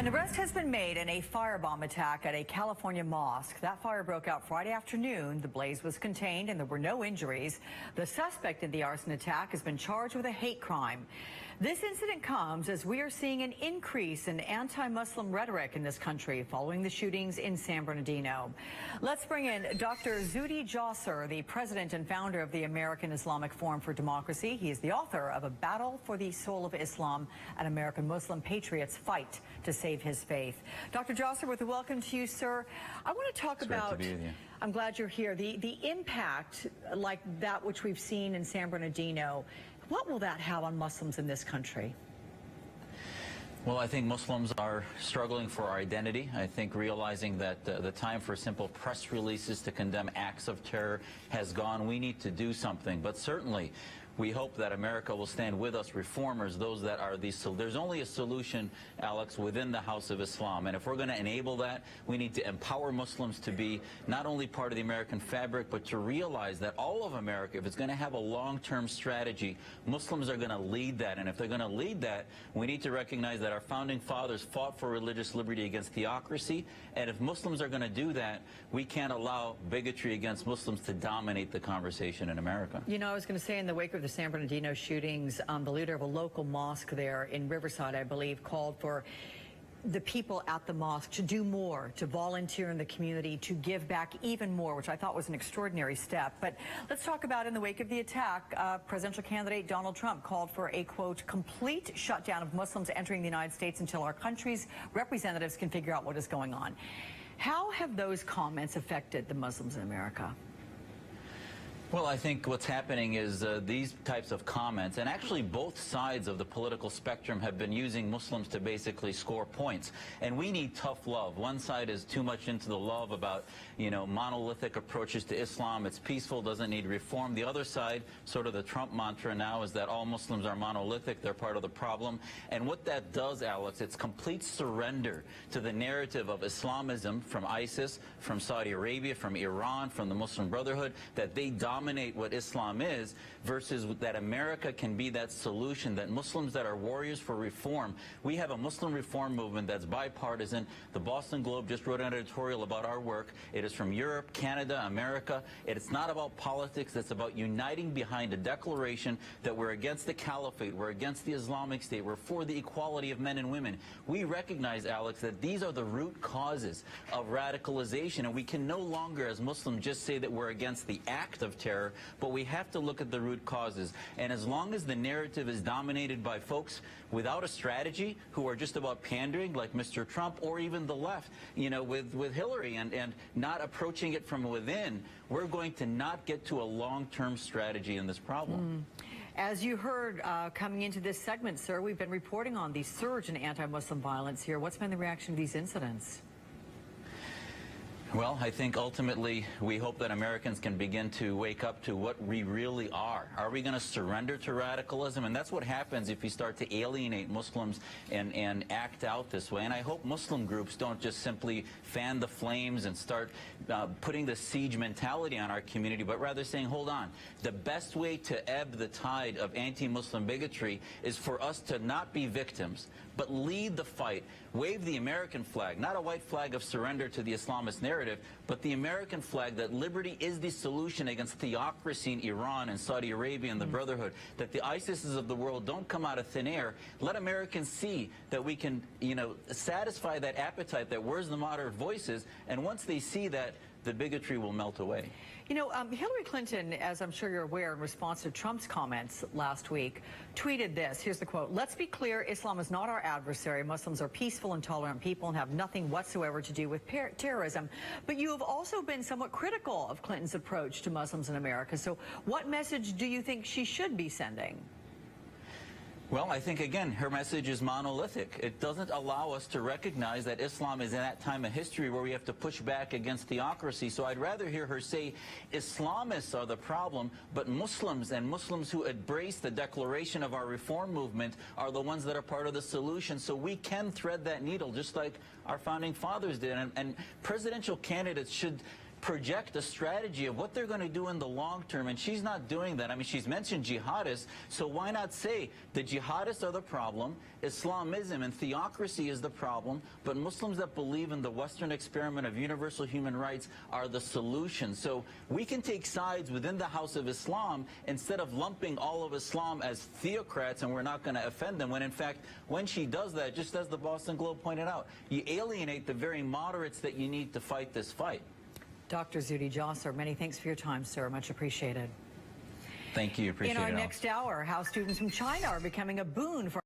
An arrest has been made in a firebomb attack at a California mosque. That fire broke out Friday afternoon. The blaze was contained and there were no injuries. The suspect in the arson attack has been charged with a hate crime. This incident comes as we are seeing an increase in anti-Muslim rhetoric in this country following the shootings in San Bernardino. Let's bring in Dr. Jasser, the president and founder of the American Islamic Forum for Democracy. He is the author of A Battle for the Soul of Islam, an American Muslim patriot's fight to save his faith. Dr. Jasser, with a welcome to you, sir. I want to talk about, I'm glad you're here, the impact like that which we've seen in San Bernardino. What will that have on Muslims in this country? Well, I think Muslims are struggling for our identity. I think realizing that the time for simple press releases to condemn acts of terror has gone. We need to do something. But certainly, we hope that America will stand with us, reformers, those that are these. There's only a solution, Alex, within the House of Islam. And if we're going to enable that, we need to empower Muslims to be not only part of the American fabric, but to realize that all of America, if it's going to have a long-term strategy, Muslims are going to lead that. And if they're going to lead that, we need to recognize that our founding fathers fought for religious liberty against theocracy. And if Muslims are going to do that, we can't allow bigotry against Muslims to dominate the conversation in America. You know, I was going to say, in the wake of the San Bernardino shootings, the leader of a local mosque there in Riverside, I believe, called for the people at the mosque to do more, to volunteer in the community, to give back even more, which I thought was an extraordinary step. But let's talk about, in the wake of the attack, presidential candidate Donald Trump called for a, quote, complete shutdown of Muslims entering the United States until our country's representatives can figure out what is going on. How have those comments affected the Muslims in America? Well, I think what's happening is these types of comments, and actually both sides of the political spectrum have been using Muslims to basically score points. And we need tough love. One side is too much into the love about, monolithic approaches to Islam. It's peaceful, doesn't need reform. The other side, sort of the Trump mantra now, is that all Muslims are monolithic. They're part of the problem. And what that does, Alex, it's complete surrender to the narrative of Islamism from ISIS, from Saudi Arabia, from Iran, from the Muslim Brotherhood, that they dominate what Islam is, versus that America can be that solution, that Muslims that are warriors for reform. We have a Muslim reform movement that's bipartisan. The Boston Globe just wrote an editorial about our work. It is from Europe, Canada, America. It's not about politics. It's about uniting behind a declaration that we're against the caliphate, we're against the Islamic State, we're for the equality of men and women. We recognize, Alex, that these are the root causes of radicalization, and we can no longer, as Muslims, just say that we're against the act of terror, but we have to look at the root causes. And as long as the narrative is dominated by folks without a strategy, who are just about pandering, like Mr. Trump, or even the left, with Hillary, and not approaching it from within, we're going to not get to a long-term strategy in this problem. As you heard coming into this segment, sir, we've been reporting on the surge in anti-Muslim violence here. What's been the reaction to these incidents? Well, I think ultimately we hope that Americans can begin to wake up to what we really are. Are we going to surrender to radicalism? And that's what happens if you start to alienate Muslims and act out this way. And I hope Muslim groups don't just simply fan the flames and start putting the siege mentality on our community, but rather saying, hold on, the best way to ebb the tide of anti-Muslim bigotry is for us to not be victims, but lead the fight, wave the American flag, not a white flag of surrender to the Islamist narrative, but the American flag that liberty is the solution against theocracy in Iran and Saudi Arabia and the Brotherhood, that the ISISes of the world don't come out of thin air. Let Americans see that we can, satisfy that appetite, that where's the moderate voices, and once they see that, the bigotry will melt away. Hillary Clinton, as I'm sure you're aware, in response to Trump's comments last week, tweeted this. Here's the quote. "Let's be clear, Islam is not our adversary. Muslims are peaceful and tolerant people and have nothing whatsoever to do with terrorism." But you have also been somewhat critical of Clinton's approach to Muslims in America. So what message do you think she should be sending? Well, I think, again, her message is monolithic. It doesn't allow us to recognize that Islam is in that time of history where we have to push back against theocracy. So I'd rather hear her say Islamists are the problem, but Muslims and Muslims who embrace the declaration of our reform movement are the ones that are part of the solution. So we can thread that needle just like our founding fathers did. And presidential candidates should project a strategy of what they're going to do in the long term, and she's not doing that. I mean, she's mentioned jihadists, so why not say the jihadists are the problem, Islamism and theocracy is the problem, but Muslims that believe in the Western experiment of universal human rights are the solution. So we can take sides within the House of Islam instead of lumping all of Islam as theocrats and we're not going to offend them, when in fact, when she does that, just as the Boston Globe pointed out, you alienate the very moderates that you need to fight this fight. Dr. Zuhdi Jasser, many thanks for your time, sir. Much appreciated. Thank you. Appreciate it. In our next hour, how students from China are becoming a boon for